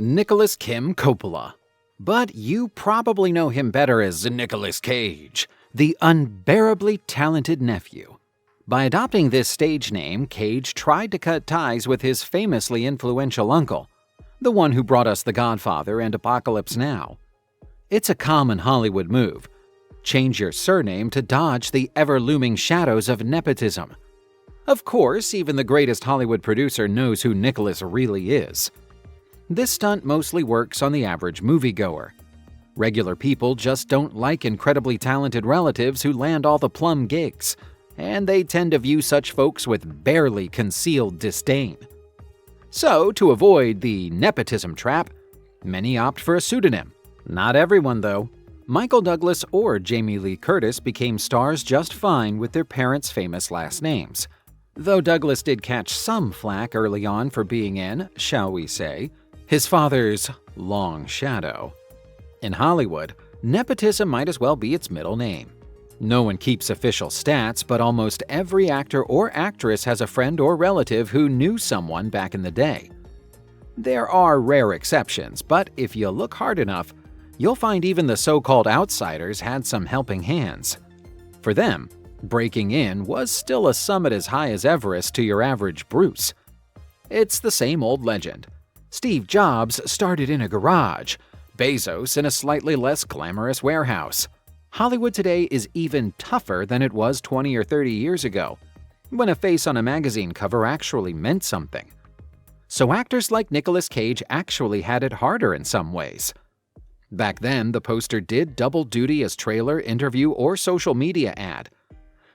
Nicolas Kim Coppola. But you probably know him better as Nicolas Cage, the unbearably talented nephew. By adopting this stage name, Cage tried to cut ties with his famously influential uncle, the one who brought us The Godfather and Apocalypse Now. It's a common Hollywood move. Change your surname to dodge the ever-looming shadows of nepotism. Of course, even the greatest Hollywood producer knows who Nicolas really is. This stunt mostly works on the average moviegoer. Regular people just don't like incredibly talented relatives who land all the plum gigs, and they tend to view such folks with barely concealed disdain. So, to avoid the nepotism trap, many opt for a pseudonym. Not everyone, though. Michael Douglas or Jamie Lee Curtis became stars just fine with their parents' famous last names. Though Douglas did catch some flack early on for being in, shall we say, his father's long shadow. In Hollywood, nepotism might as well be its middle name. No one keeps official stats, but almost every actor or actress has a friend or relative who knew someone back in the day. There are rare exceptions, but if you look hard enough, you'll find even the so-called outsiders had some helping hands. For them, breaking in was still a summit as high as Everest to your average Bruce. It's the same old legend. Steve Jobs started in a garage, Bezos in a slightly less glamorous warehouse. Hollywood today is even tougher than it was 20 or 30 years ago, when a face on a magazine cover actually meant something. So actors like Nicolas Cage actually had it harder in some ways. Back then, the poster did double duty as trailer, interview, or social media ad.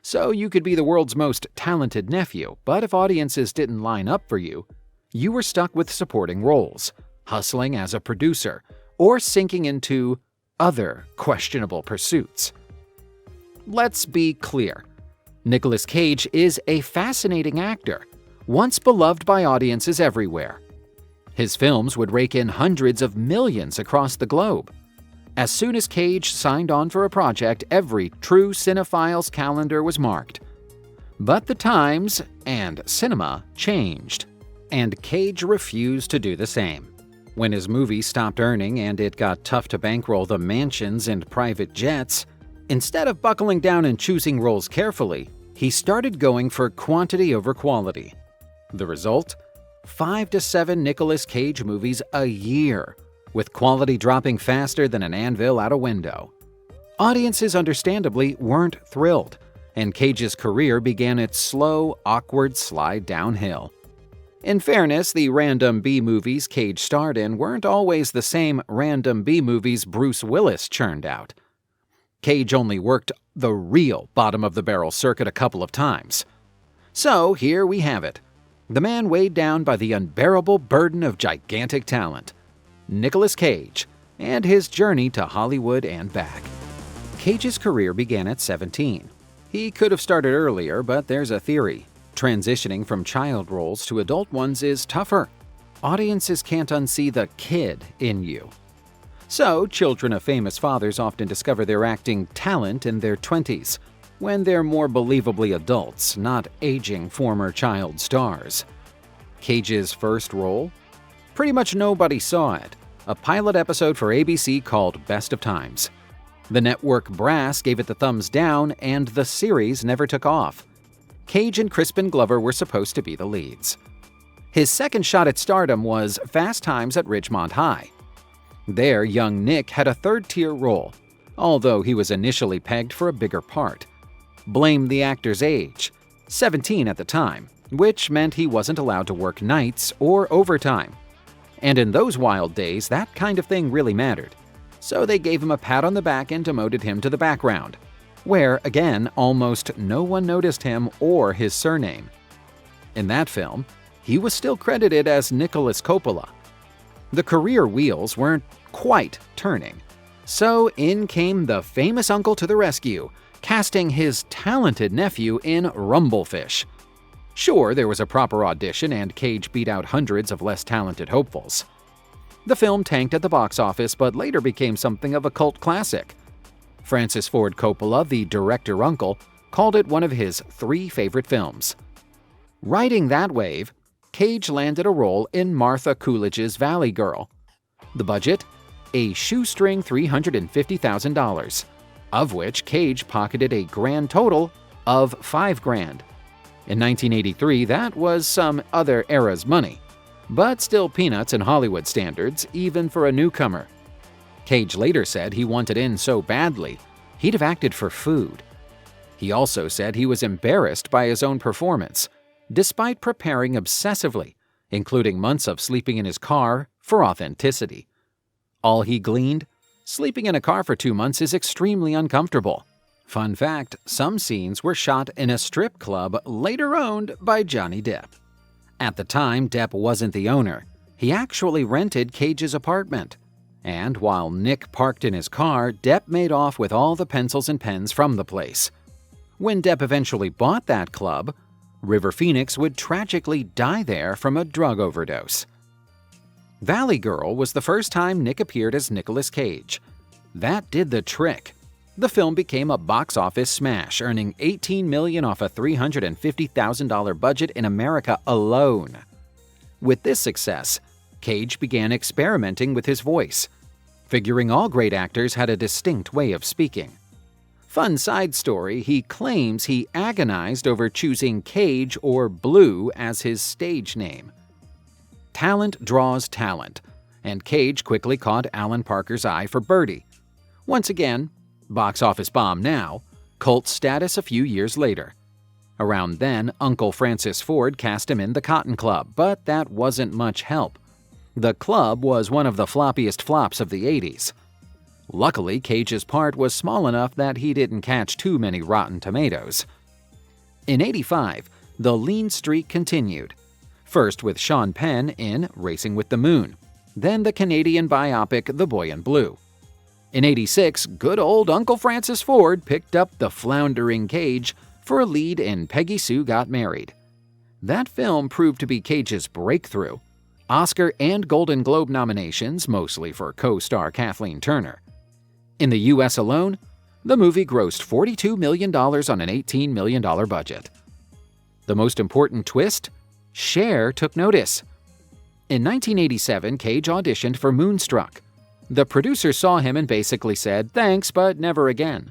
So you could be the world's most talented nephew, but if audiences didn't line up for you, you were stuck with supporting roles, hustling as a producer, or sinking into other questionable pursuits. Let's be clear. Nicolas Cage is a fascinating actor, once beloved by audiences everywhere. His films would rake in hundreds of millions across the globe. As soon as Cage signed on for a project, every true cinephile's calendar was marked. But the times and cinema changed, and Cage refused to do the same. When his movies stopped earning and it got tough to bankroll the mansions and private jets, instead of buckling down and choosing roles carefully, he started going for quantity over quality. The result? 5 to 7 Nicolas Cage movies a year, with quality dropping faster than an anvil out a window. Audiences understandably weren't thrilled, and Cage's career began its slow, awkward slide downhill. In fairness, the random B-movies Cage starred in weren't always the same random B-movies Bruce Willis churned out. Cage only worked the real bottom-of-the-barrel circuit a couple of times. So here we have it. The man weighed down by the unbearable burden of gigantic talent. Nicolas Cage, and his journey to Hollywood and back. Cage's career began at 17. He could have started earlier, but there's a theory. Transitioning from child roles to adult ones is tougher. Audiences can't unsee the kid in you. So, children of famous fathers often discover their acting talent in their 20s, when they're more believably adults, not aging former child stars. Cage's first role? Pretty much nobody saw it. A pilot episode for ABC called Best of Times. The network brass gave it the thumbs down, and the series never took off. Cage and Crispin Glover were supposed to be the leads. His second shot at stardom was Fast Times at Ridgemont High. There, young Nick had a third-tier role, although he was initially pegged for a bigger part. Blame the actor's age, 17 at the time, which meant he wasn't allowed to work nights or overtime. And in those wild days, that kind of thing really mattered. So they gave him a pat on the back and demoted him to the background, where, again, almost no one noticed him or his surname. In that film, he was still credited as Nicolas Coppola. The career wheels weren't quite turning, so in came the famous uncle to the rescue, casting his talented nephew in Rumblefish. Sure, there was a proper audition and Cage beat out hundreds of less talented hopefuls. The film tanked at the box office but later became something of a cult classic. Francis Ford Coppola, the director uncle, called it one of his 3 favorite films. Riding that wave, Cage landed a role in Martha Coolidge's Valley Girl, The budget? A shoestring $350,000, of which Cage pocketed a grand total of $5,000. In 1983, that was some other era's money, but still peanuts in Hollywood standards, even for a newcomer. Cage later said he wanted in so badly, he'd have acted for food. He also said he was embarrassed by his own performance, despite preparing obsessively, including months of sleeping in his car for authenticity. All he gleaned? Sleeping in a car for 2 months is extremely uncomfortable. Fun fact, some scenes were shot in a strip club later owned by Johnny Depp. At the time, Depp wasn't the owner. He actually rented Cage's apartment. And while Nick parked in his car, Depp made off with all the pencils and pens from the place. When Depp eventually bought that club, River Phoenix would tragically die there from a drug overdose. Valley Girl was the first time Nick appeared as Nicolas Cage. That did the trick. The film became a box office smash, earning $18 million off a $350,000 budget in America alone. With this success, Cage began experimenting with his voice, figuring all great actors had a distinct way of speaking. Fun side story, he claims he agonized over choosing Cage or Blue as his stage name. Talent draws talent, and Cage quickly caught Alan Parker's eye for Birdie. Once again, box office bomb now, cult status a few years later. Around then, Uncle Francis Ford cast him in The Cotton Club, but that wasn't much help. The club was one of the floppiest flops of the 80s. Luckily, Cage's part was small enough that he didn't catch too many rotten tomatoes. In '85, the lean streak continued. First with Sean Penn in Racing with the Moon, then the Canadian biopic The Boy in Blue. In '86, good old Uncle Francis Ford picked up the floundering Cage for a lead in Peggy Sue Got Married. That film proved to be Cage's breakthrough. Oscar and Golden Globe nominations, mostly for co-star Kathleen Turner. In the U.S. alone, the movie grossed $42 million on an $18 million budget. The most important twist? Cher took notice. In 1987, Cage auditioned for Moonstruck. The producer saw him and basically said, "Thanks, but never again."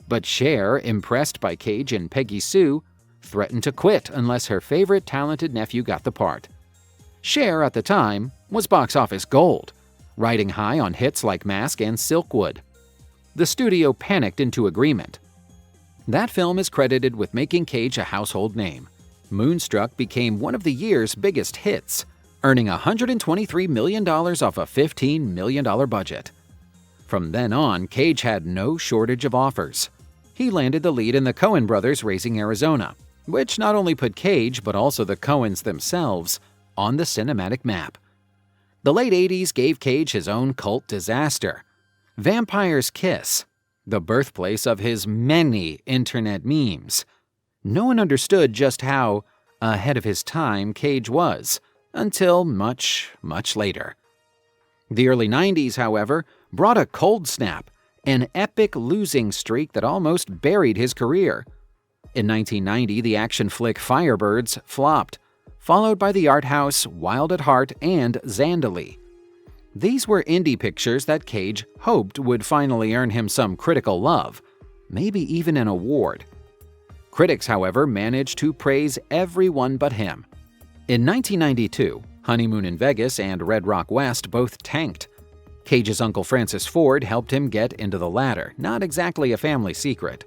But Cher, impressed by Cage and Peggy Sue, threatened to quit unless her favorite talented nephew got the part. Cher, at the time, was box office gold, riding high on hits like Mask and Silkwood. The studio panicked into agreement. That film is credited with making Cage a household name. Moonstruck became one of the year's biggest hits, earning $123 million off a $15 million budget. From then on, Cage had no shortage of offers. He landed the lead in the Coen brothers' Raising Arizona, which not only put Cage but also the Coens themselves on the cinematic map. The late 80s gave Cage his own cult disaster, Vampire's Kiss, the birthplace of his many internet memes. No one understood just how ahead of his time Cage was, until much, much later. The early 90s, however, brought a cold snap, an epic losing streak that almost buried his career. In 1990, the action flick Firebirds flopped, followed by the art house Wild at Heart and Zandali. These were indie pictures that Cage hoped would finally earn him some critical love, maybe even an award. Critics, however, managed to praise everyone but him. In 1992, Honeymoon in Vegas and Red Rock West both tanked. Cage's Uncle Francis Ford helped him get into the latter, not exactly a family secret.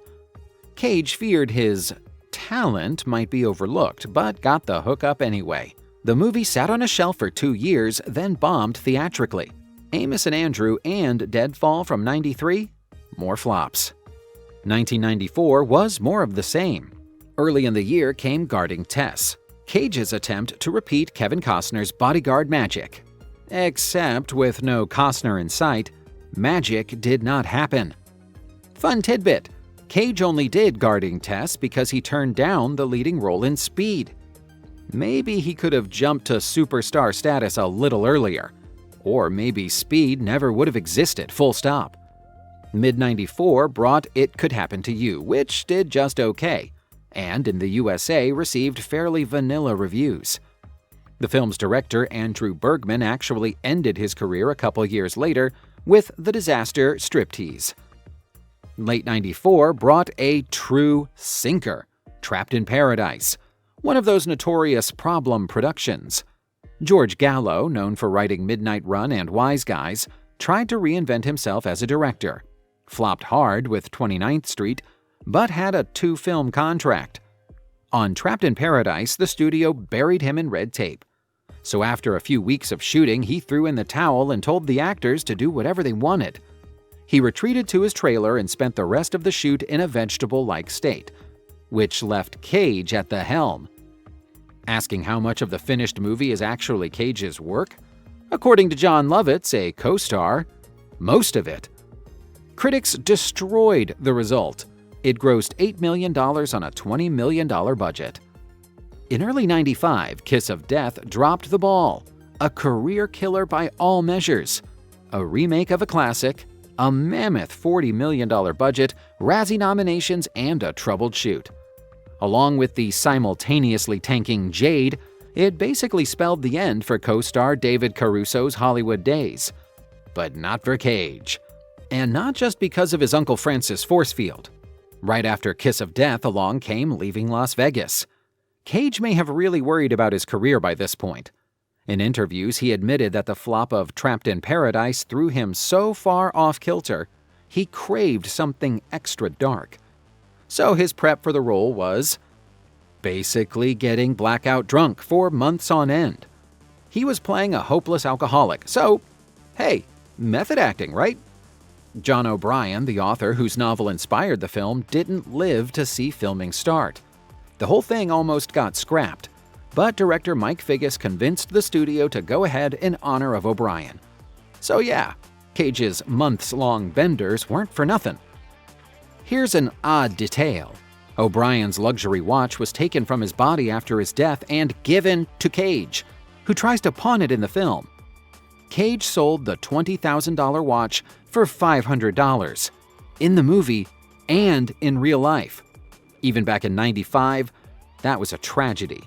Cage feared his talent might be overlooked, but got the hookup anyway. The movie sat on a shelf for 2 years, then bombed theatrically. Amos and Andrew and Deadfall from '93? More flops. 1994 was more of the same. Early in the year came Guarding Tess, Cage's attempt to repeat Kevin Costner's bodyguard magic. Except with no Costner in sight, magic did not happen. Fun tidbit, Cage only did Guarding Tess because he turned down the leading role in Speed. Maybe he could have jumped to superstar status a little earlier. Or maybe Speed never would have existed, full stop. Mid-'94 brought It Could Happen to You, which did just okay, and in the USA received fairly vanilla reviews. The film's director, Andrew Bergman, actually ended his career a couple years later with the disaster Striptease. Late '94 brought a true sinker, Trapped in Paradise, one of those notorious problem productions. George Gallo, known for writing Midnight Run and Wise Guys, tried to reinvent himself as a director, flopped hard with 29th Street, but had a 2-film contract. On Trapped in Paradise, the studio buried him in red tape. So after a few weeks of shooting, he threw in the towel and told the actors to do whatever they wanted. He retreated to his trailer and spent the rest of the shoot in a vegetable-like state, which left Cage at the helm. Asking how much of the finished movie is actually Cage's work? According to John Lovitz, a co-star, most of it. Critics destroyed the result. It grossed $8 million on a $20 million budget. In early '95, Kiss of Death dropped the ball, a career killer by all measures. A remake of a classic, a mammoth $40 million budget, Razzie nominations, and a troubled shoot. Along with the simultaneously tanking Jade, it basically spelled the end for co-star David Caruso's Hollywood days. But not for Cage. And not just because of his Uncle Francis Forcefield. Right after Kiss of Death along came Leaving Las Vegas. Cage may have really worried about his career by this point. In interviews, he admitted that the flop of Trapped in Paradise threw him so far off kilter, he craved something extra dark. So his prep for the role was basically getting blackout drunk for months on end. He was playing a hopeless alcoholic, so, hey, method acting, right? John O'Brien, the author whose novel inspired the film, didn't live to see filming start. The whole thing almost got scrapped, but director Mike Figgis convinced the studio to go ahead in honor of O'Brien. So yeah, Cage's months-long benders weren't for nothing. Here's an odd detail. O'Brien's luxury watch was taken from his body after his death and given to Cage, who tries to pawn it in the film. Cage sold the $20,000 watch for $500, in the movie and in real life. Even back in '95, that was a tragedy.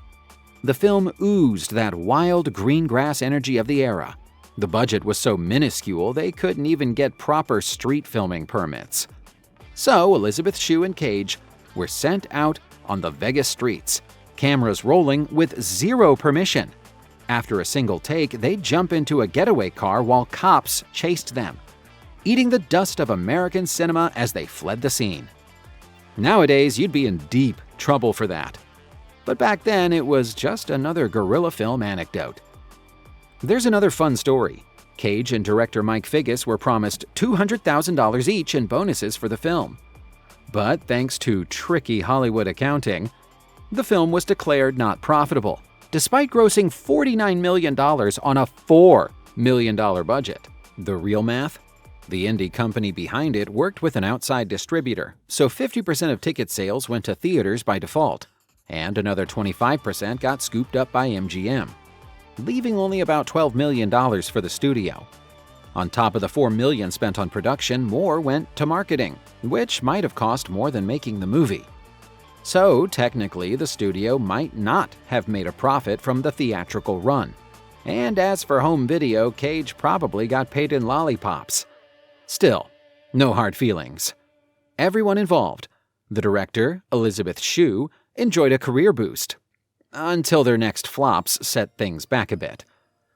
The film oozed that wild green grass energy of the era. The budget was so minuscule they couldn't even get proper street filming permits. So Elizabeth Shue and Cage were sent out on the Vegas streets, cameras rolling with zero permission. After a single take, they'd jump into a getaway car while cops chased them, eating the dust of American cinema as they fled the scene. Nowadays, you'd be in deep trouble for that. But back then, it was just another guerrilla film anecdote. There's another fun story. Cage and director Mike Figgis were promised $200,000 each in bonuses for the film. But thanks to tricky Hollywood accounting, the film was declared not profitable, despite grossing $49 million on a $4 million budget. The real math? The indie company behind it worked with an outside distributor, so 50% of ticket sales went to theaters by default, and another 25% got scooped up by MGM, leaving only about $12 million for the studio. On top of the $4 million spent on production, more went to marketing, which might have cost more than making the movie. So, technically, the studio might not have made a profit from the theatrical run. And as for home video, Cage probably got paid in lollipops. Still, no hard feelings. Everyone involved, the director, Elizabeth Shue, enjoyed a career boost. Until their next flops set things back a bit.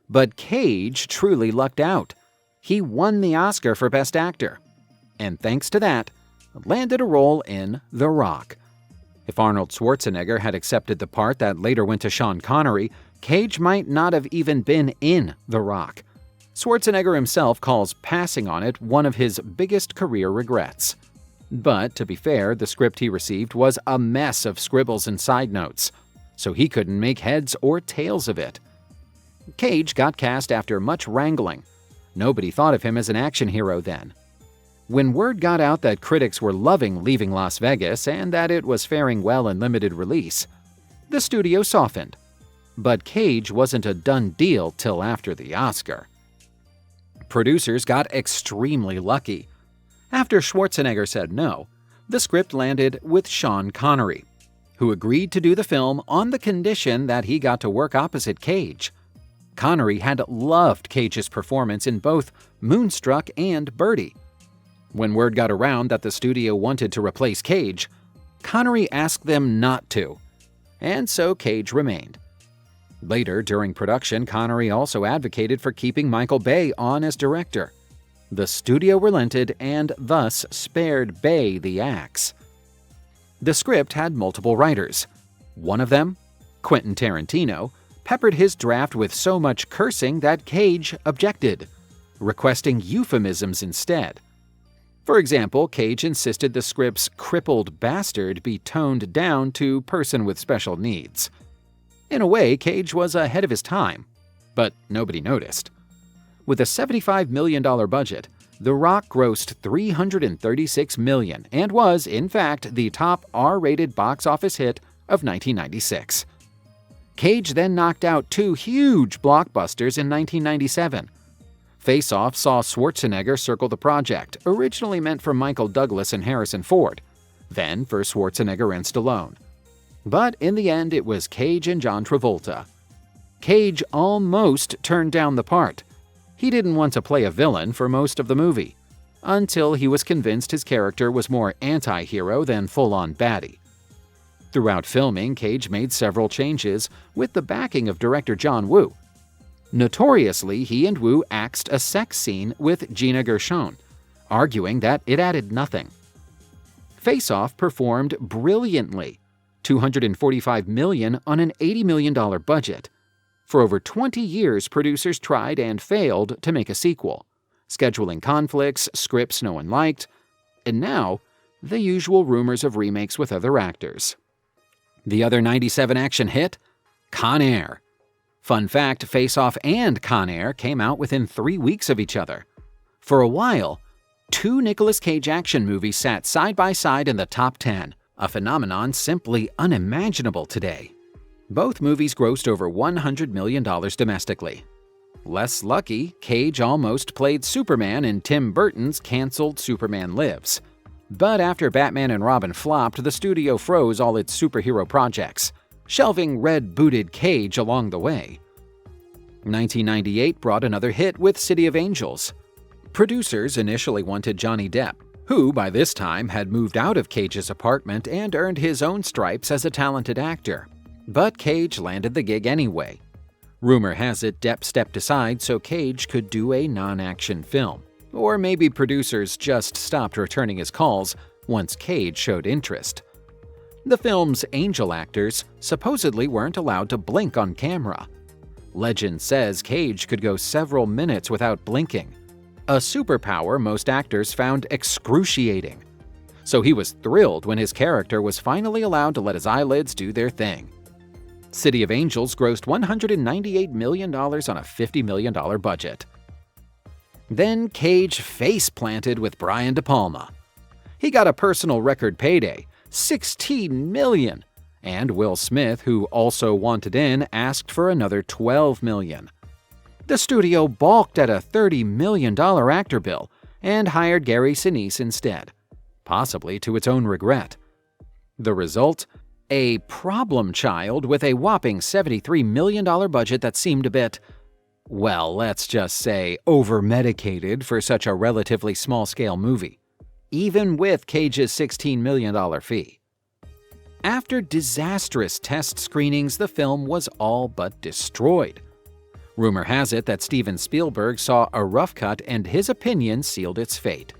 But Cage truly lucked out. He won the Oscar for Best Actor. And thanks to that, landed a role in The Rock. If Arnold Schwarzenegger had accepted the part that later went to Sean Connery, Cage might not have even been in The Rock. Schwarzenegger himself calls passing on it one of his biggest career regrets. But, to be fair, the script he received was a mess of scribbles and side notes, so he couldn't make heads or tails of it. Cage got cast after much wrangling. Nobody thought of him as an action hero then. When word got out that critics were loving Leaving Las Vegas and that it was faring well in limited release, the studio softened. But Cage wasn't a done deal till after the Oscar. Producers got extremely lucky. After Schwarzenegger said no, the script landed with Sean Connery. who agreed to do the film on the condition that he got to work opposite Cage. Connery had loved Cage's performance in both Moonstruck and Birdie. When word got around that the studio wanted to replace Cage, Connery asked them not to, and so Cage remained. Later, during production, Connery also advocated for keeping Michael Bay on as director. The studio relented and thus spared Bay the axe. The script had multiple writers. One of them, Quentin Tarantino, peppered his draft with so much cursing that Cage objected, requesting euphemisms instead. For example, Cage insisted the script's crippled bastard be toned down to person with special needs. In a way, Cage was ahead of his time, but nobody noticed. With a $75 million budget, The Rock grossed $336 million and was, in fact, the top R-rated box office hit of 1996. Cage then knocked out two huge blockbusters in 1997. Face Off saw Schwarzenegger circle the project, originally meant for Michael Douglas and Harrison Ford, then for Schwarzenegger and Stallone. But in the end, it was Cage and John Travolta. Cage almost turned down the part. He didn't want to play a villain for most of the movie, until he was convinced his character was more anti-hero than full-on baddie. Throughout filming, Cage made several changes with the backing of director John Woo. Notoriously, he and Woo axed a sex scene with Gina Gershon, arguing that it added nothing. Face Off performed brilliantly, $245 million on an $80 million budget. For over 20 years, producers tried and failed to make a sequel, scheduling conflicts, scripts no one liked, and now, the usual rumors of remakes with other actors. The other 97 action hit? Con Air. Fun fact, Face Off and Con Air came out within 3 weeks of each other. For a while, two Nicolas Cage action movies sat side by side in the top 10, a phenomenon simply unimaginable today. Both movies grossed over $100 million domestically. Less lucky, Cage almost played Superman in Tim Burton's canceled Superman Lives. But after Batman and Robin flopped, the studio froze all its superhero projects, shelving red-booted Cage along the way. 1998 brought another hit with City of Angels. Producers initially wanted Johnny Depp, who by this time had moved out of Cage's apartment and earned his own stripes as a talented actor. But Cage landed the gig anyway. Rumor has it Depp stepped aside so Cage could do a non-action film. Or maybe producers just stopped returning his calls once Cage showed interest. The film's angel actors supposedly weren't allowed to blink on camera. Legend says Cage could go several minutes without blinking, a superpower most actors found excruciating. So he was thrilled when his character was finally allowed to let his eyelids do their thing. City of Angels grossed $198 million on a $50 million budget. Then Cage face-planted with Brian De Palma. He got a personal record payday, $16 million, and Will Smith, who also wanted in, asked for another $12 million. The studio balked at a $30 million actor bill and hired Gary Sinise instead, possibly to its own regret. The result? A problem child with a whopping $73 million budget that seemed a bit, well, let's just say over-medicated for such a relatively small-scale movie, even with Cage's $16 million fee. After disastrous test screenings, the film was all but destroyed. Rumor has it that Steven Spielberg saw a rough cut and his opinion sealed its fate.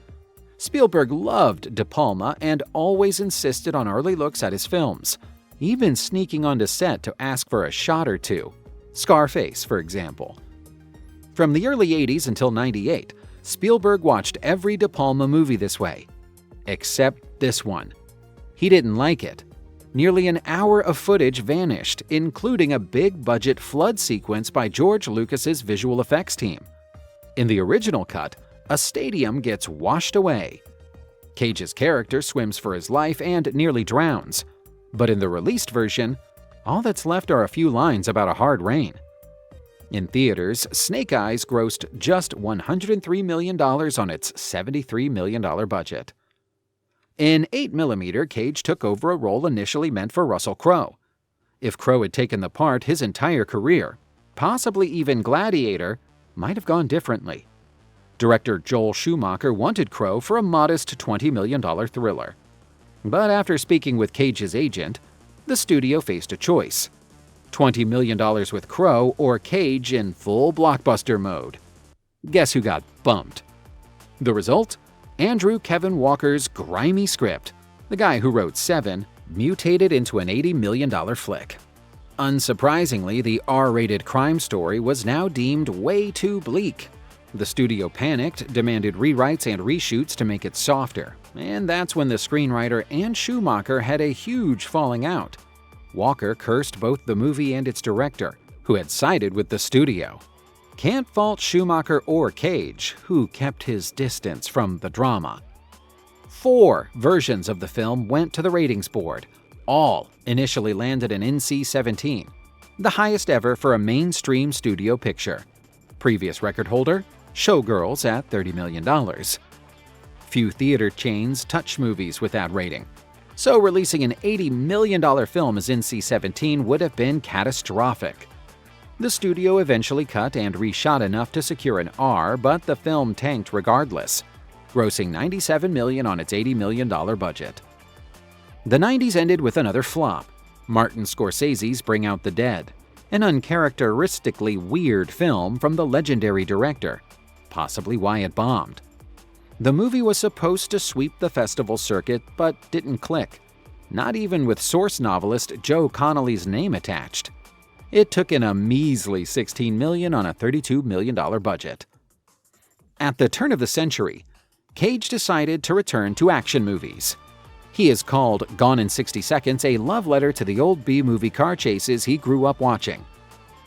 Spielberg loved De Palma and always insisted on early looks at his films, even sneaking onto set to ask for a shot or two. Scarface, for example. From the early 80s until 98, Spielberg watched every De Palma movie this way. Except this one. He didn't like it. Nearly an hour of footage vanished, including a big-budget flood sequence by George Lucas's visual effects team. In the original cut, a stadium gets washed away. Cage's character swims for his life and nearly drowns. But in the released version, all that's left are a few lines about a hard rain. In theaters, Snake Eyes grossed just $103 million on its $73 million budget. In 8mm, Cage took over a role initially meant for Russell Crowe. If Crowe had taken the part, his entire career, possibly even Gladiator, might have gone differently. Director Joel Schumacher wanted Crowe for a modest $20 million thriller. But after speaking with Cage's agent, the studio faced a choice: $20 million with Crowe or Cage in full blockbuster mode. Guess who got bumped? The result? Andrew Kevin Walker's grimy script, the guy who wrote Seven, mutated into an $80 million flick. Unsurprisingly, the R-rated crime story was now deemed way too bleak. The studio panicked, demanded rewrites and reshoots to make it softer, and that's when the screenwriter and Schumacher had a huge falling out. Walker cursed both the movie and its director, who had sided with the studio. Can't fault Schumacher or Cage, who kept his distance from the drama. 4 versions of the film went to the ratings board. All initially landed an NC-17, the highest ever for a mainstream studio picture. Previous record holder, Showgirls at $30 million. Few theater chains touch movies with that rating, so releasing an $80 million film as NC-17 would have been catastrophic. The studio eventually cut and reshot enough to secure an R, but the film tanked regardless, grossing $97 million on its $80 million budget. The 90s ended with another flop, Martin Scorsese's Bring Out the Dead, an uncharacteristically weird film from the legendary director, possibly why it bombed. The movie was supposed to sweep the festival circuit, but didn't click, not even with source novelist Joe Connolly's name attached. It took in a measly $16 million on a $32 million budget. At the turn of the century, Cage decided to return to action movies. He has called Gone in 60 Seconds a love letter to the old B-movie car chases he grew up watching.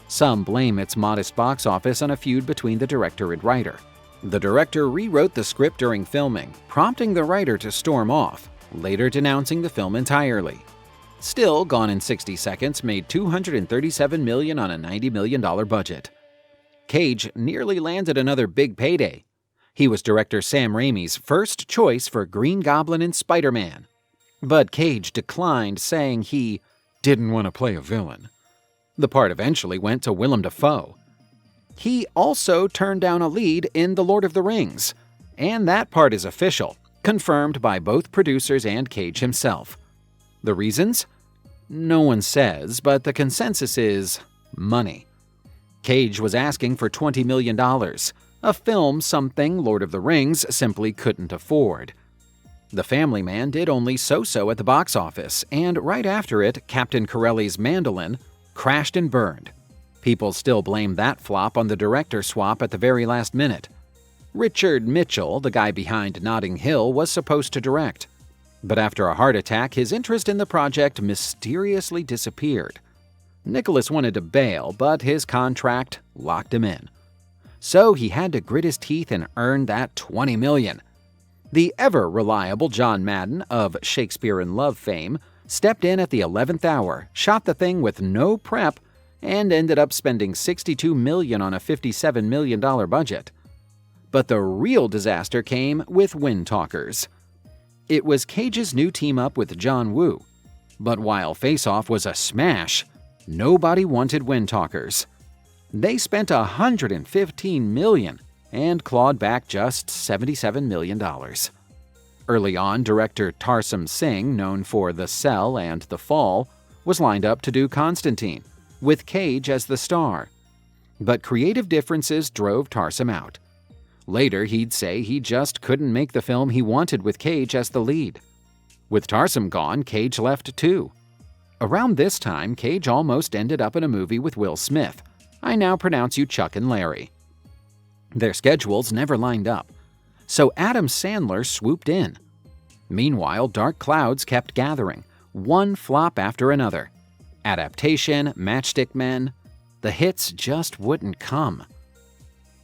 Some blame its modest box office on a feud between the director and writer. The director rewrote the script during filming, prompting the writer to storm off, later denouncing the film entirely. Still, Gone in 60 Seconds made $237 million on a $90 million budget. Cage nearly landed another big payday. He was director Sam Raimi's first choice for Green Goblin and Spider-Man. But Cage declined, saying he didn't want to play a villain. The part eventually went to Willem Dafoe. He also turned down a lead in The Lord of the Rings, and that part is official, confirmed by both producers and Cage himself. The reasons? No one says, but the consensus is money. Cage was asking for $20 million, a film something Lord of the Rings simply couldn't afford. The Family Man did only so-so at the box office, and right after it, Captain Corelli's Mandolin crashed and burned. People still blame that flop on the director swap at the very last minute. Richard Mitchell, the guy behind Notting Hill, was supposed to direct. But after a heart attack, his interest in the project mysteriously disappeared. Nicholas wanted to bail, but his contract locked him in. So he had to grit his teeth and earn that $20 million. The ever-reliable John Madden of Shakespeare in Love fame stepped in at the 11th hour, shot the thing with no prep, and ended up spending $62 million on a $57 million budget. But the real disaster came with Wind Talkers. It was Cage's new team-up with John Woo. But while Face Off was a smash, nobody wanted Wind Talkers. They spent $115 million and clawed back just $77 million. Early on, director Tarsem Singh, known for The Cell and The Fall, was lined up to do Constantine, with Cage as the star. But creative differences drove Tarsem out. Later, he'd say he just couldn't make the film he wanted with Cage as the lead. With Tarsem gone, Cage left too. Around this time, Cage almost ended up in a movie with Will Smith. I now pronounce you Chuck and Larry. Their schedules never lined up, so Adam Sandler swooped in. Meanwhile, dark clouds kept gathering, one flop after another. Adaptation, Matchstick Men, the hits just wouldn't come.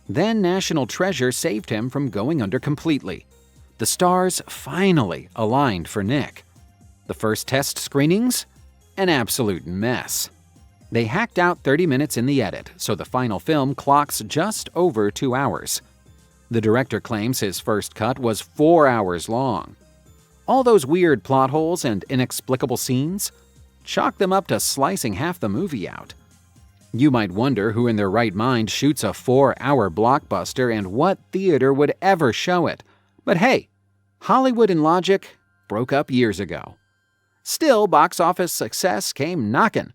Then National Treasure saved him from going under completely. The stars finally aligned for Nick. The first test screenings? An absolute mess. They hacked out 30 minutes in the edit, so the final film clocks just over 2 hours. The director claims his first cut was 4 hours long. All those weird plot holes and inexplicable scenes? Chalk them up to slicing half the movie out. You might wonder who in their right mind shoots a 4-hour blockbuster and what theater would ever show it. But hey, Hollywood and logic broke up years ago. Still, box office success came knocking.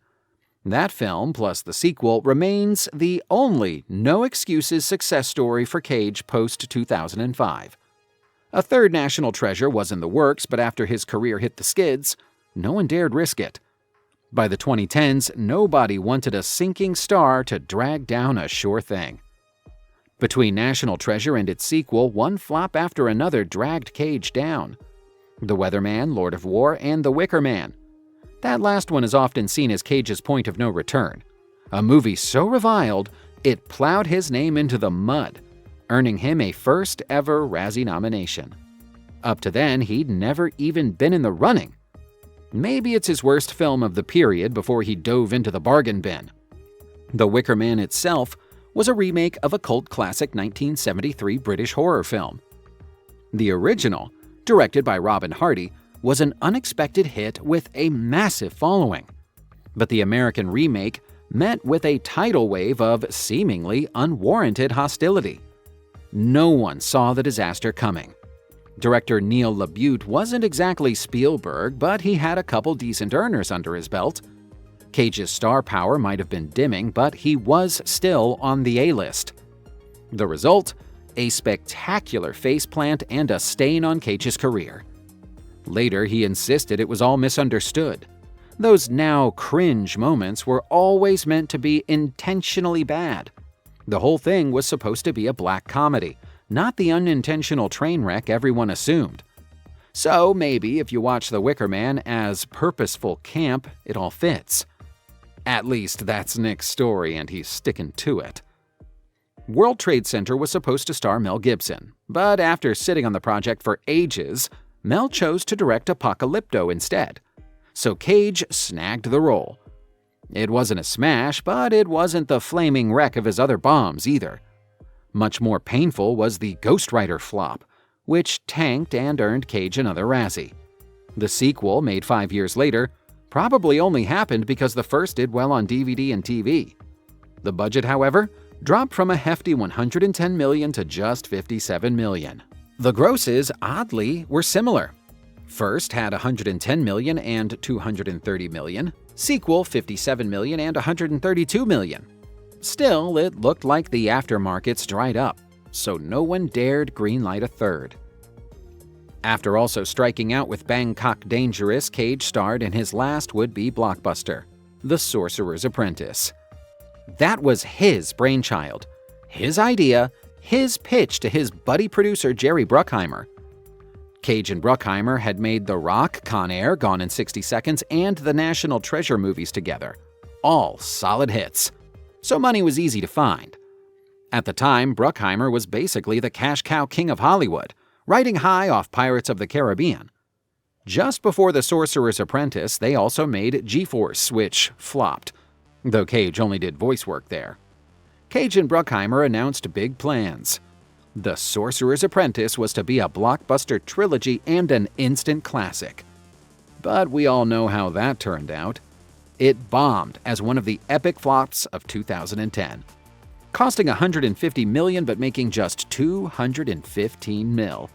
That film, plus the sequel, remains the only no-excuses success story for Cage post-2005. A third national treasure was in the works, but after his career hit the skids, no one dared risk it. By the 2010s, nobody wanted a sinking star to drag down a sure thing. Between National Treasure and its sequel, one flop after another dragged Cage down. The Weatherman, Lord of War, and The Wicker Man. That last one is often seen as Cage's point of no return. A movie so reviled, it plowed his name into the mud, earning him a first-ever Razzie nomination. Up to then, he'd never even been in the running. Maybe it's his worst film of the period before he dove into the bargain bin. The Wicker Man itself was a remake of a cult classic 1973 British horror film. The original, directed by Robin Hardy, was an unexpected hit with a massive following. But the American remake met with a tidal wave of seemingly unwarranted hostility. No one saw the disaster coming. Director Neil LaBute wasn't exactly Spielberg, but he had a couple decent earners under his belt. Cage's star power might have been dimming, but he was still on the A-list. The result? A spectacular faceplant and a stain on Cage's career. Later, he insisted it was all misunderstood. Those now cringe moments were always meant to be intentionally bad. The whole thing was supposed to be a black comedy, not the unintentional train wreck everyone assumed. So maybe if you watch The Wicker Man as purposeful camp, it all fits. At least that's Nick's story and he's sticking to it. World Trade Center was supposed to star Mel Gibson, but after sitting on the project for ages, Mel chose to direct Apocalypto instead. So Cage snagged the role. It wasn't a smash, but it wasn't the flaming wreck of his other bombs either. Much more painful was the Ghost Rider flop, which tanked and earned Cage another Razzie. The sequel, made 5 years later, probably only happened because the first did well on DVD and TV. The budget, however, dropped from a hefty $110 million to just $57 million. The grosses, oddly, were similar. First had $110 million and $230 million, sequel $57 million and $132 million. Still, it looked like the aftermarkets dried up, so no one dared greenlight a third. After also striking out with Bangkok Dangerous, Cage starred in his last would-be blockbuster, The Sorcerer's Apprentice. That was his brainchild, his idea, his pitch to his buddy producer Jerry Bruckheimer. Cage and Bruckheimer had made The Rock, Con Air, Gone in 60 Seconds, and the National Treasure movies together. All solid hits. So money was easy to find. At the time, Bruckheimer was basically the cash cow king of Hollywood, riding high off Pirates of the Caribbean. Just before The Sorcerer's Apprentice, they also made G-Force, which flopped, though Cage only did voice work there. Cage and Bruckheimer announced big plans. The Sorcerer's Apprentice was to be a blockbuster trilogy and an instant classic. But we all know how that turned out. It bombed as one of the epic flops of 2010, costing $150 million but making just $215 million.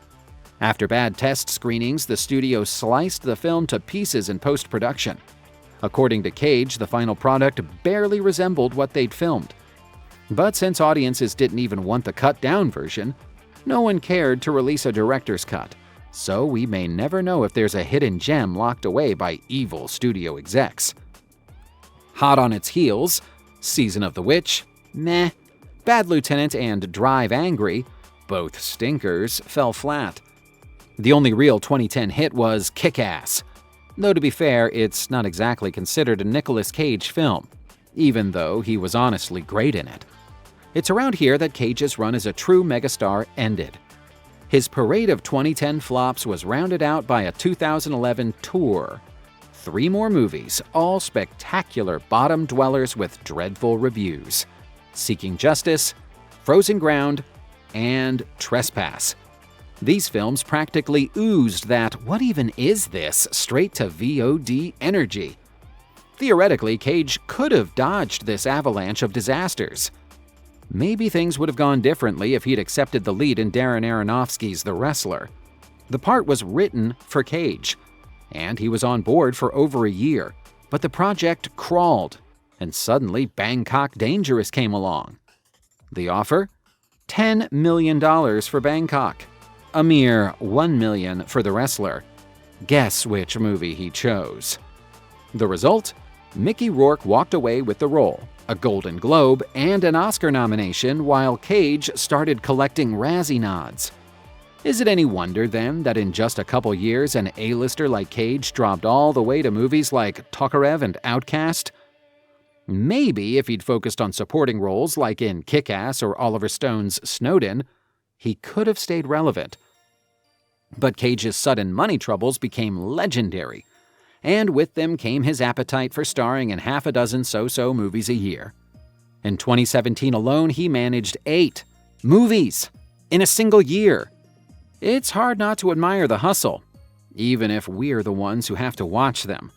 After bad test screenings, the studio sliced the film to pieces in post-production. According to Cage, the final product barely resembled what they'd filmed. But since audiences didn't even want the cut-down version, no one cared to release a director's cut, so we may never know if there's a hidden gem locked away by evil studio execs. Hot on its heels, Season of the Witch, meh. Bad Lieutenant and Drive Angry, both stinkers, fell flat. The only real 2010 hit was Kick-Ass. Though to be fair, it's not exactly considered a Nicolas Cage film, even though he was honestly great in it. It's around here that Cage's run as a true megastar ended. His parade of 2010 flops was rounded out by a 2011 tour. 3 more movies, all spectacular bottom dwellers with dreadful reviews: Seeking Justice, Frozen Ground, and Trespass. These films practically oozed that "what even is this?" straight-to-VOD energy. Theoretically, Cage could have dodged this avalanche of disasters. Maybe things would have gone differently if he'd accepted the lead in Darren Aronofsky's The Wrestler. The part was written for Cage, and he was on board for over a year, but the project crawled, and suddenly Bangkok Dangerous came along. The offer? $10 million for Bangkok. A mere $1 million for The Wrestler. Guess which movie he chose. The result? Mickey Rourke walked away with the role, a Golden Globe, and an Oscar nomination, while Cage started collecting Razzie nods. Is it any wonder, then, that in just a couple years an A-lister like Cage dropped all the way to movies like Tokarev and Outcast? Maybe if he'd focused on supporting roles like in Kick-Ass or Oliver Stone's Snowden, he could have stayed relevant. But Cage's sudden money troubles became legendary, and with them came his appetite for starring in half a dozen so-so movies a year. In 2017 alone, he managed 8 movies in a single year. It's hard not to admire the hustle, even if we're the ones who have to watch them.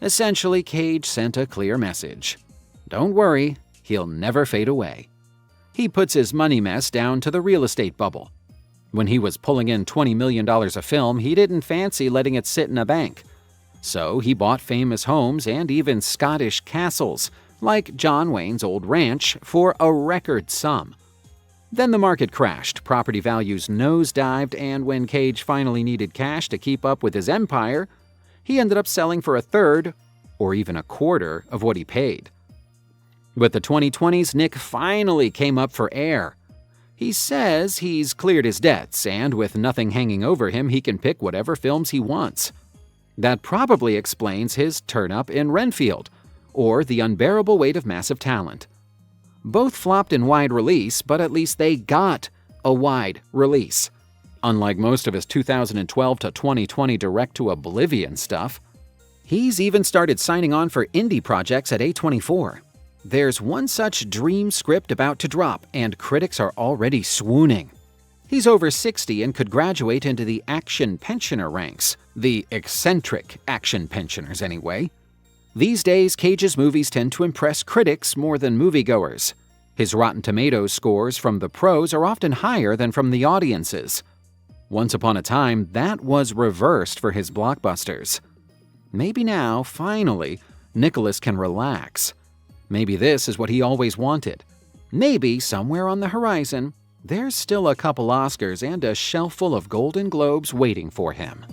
Essentially, Cage sent a clear message. Don't worry, he'll never fade away. He puts his money mess down to the real estate bubble. When he was pulling in $20 million a film, he didn't fancy letting it sit in a bank. So he bought famous homes and even Scottish castles, like John Wayne's old ranch, for a record sum. Then the market crashed, property values nosedived, and when Cage finally needed cash to keep up with his empire, he ended up selling for a third, or even a quarter, of what he paid. With the 2020s, Nick finally came up for air. He says he's cleared his debts, and with nothing hanging over him, he can pick whatever films he wants. That probably explains his turn-up in Renfield, or The Unbearable Weight of Massive Talent. Both flopped in wide release, but at least they got a wide release. Unlike most of his 2012 to 2020 direct-to-oblivion stuff, he's even started signing on for indie projects at A24. There's one such dream script about to drop, and critics are already swooning. He's over 60 and could graduate into the action pensioner ranks. The eccentric action pensioners, anyway. These days, Cage's movies tend to impress critics more than moviegoers. His Rotten Tomatoes scores from the pros are often higher than from the audiences. Once upon a time, that was reversed for his blockbusters. Maybe now, finally, Nicolas can relax. Maybe this is what he always wanted. Maybe, somewhere on the horizon, there's still a couple Oscars and a shelf full of Golden Globes waiting for him.